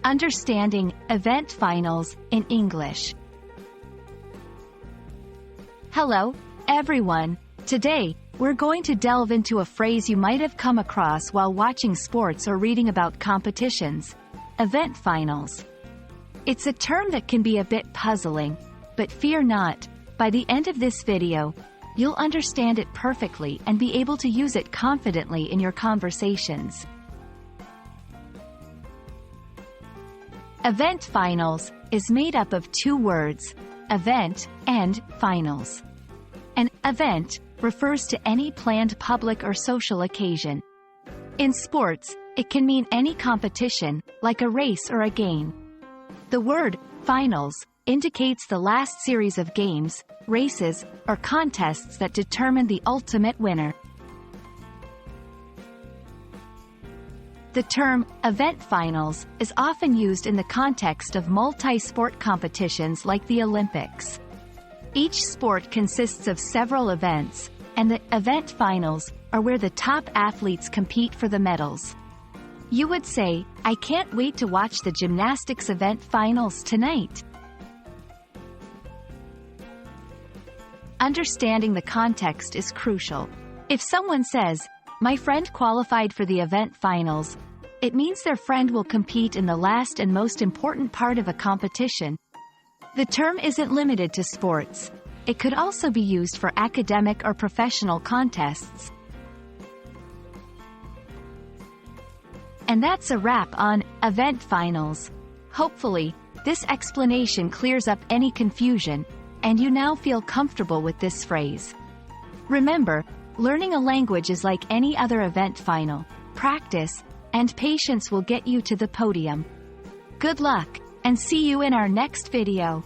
Understanding Event Finals in English. Hello, everyone. Today, we're going to delve into a phrase you might have come across while watching sports or reading about competitions: event finals. It's a term that can be a bit puzzling, but fear not, by the end of this video, you'll understand it perfectly and be able to use it confidently in your conversations. Event finals is made up of two words, event and finals. An event refers to any planned public or social occasion. In sports, it can mean any competition, like a race or a game. The word finals indicates the last series of games, races, or contests that determine the ultimate winner. The term event finals is often used in the context of multi-sport competitions like the Olympics. Each sport consists of several events, and the event finals are where the top athletes compete for the medals. You would say, "I can't wait to watch the gymnastics event finals tonight." Understanding the context is crucial. If someone says, "My friend qualified for the event finals," it means their friend will compete in the last and most important part of a competition. The term isn't limited to sports. It could also be used for academic or professional contests. And that's a wrap on event finals. Hopefully, this explanation clears up any confusion, and you now feel comfortable with this phrase. Remember, learning a language is like any other event final. Practice and patience will get you to the podium. Good luck, and see you in our next video.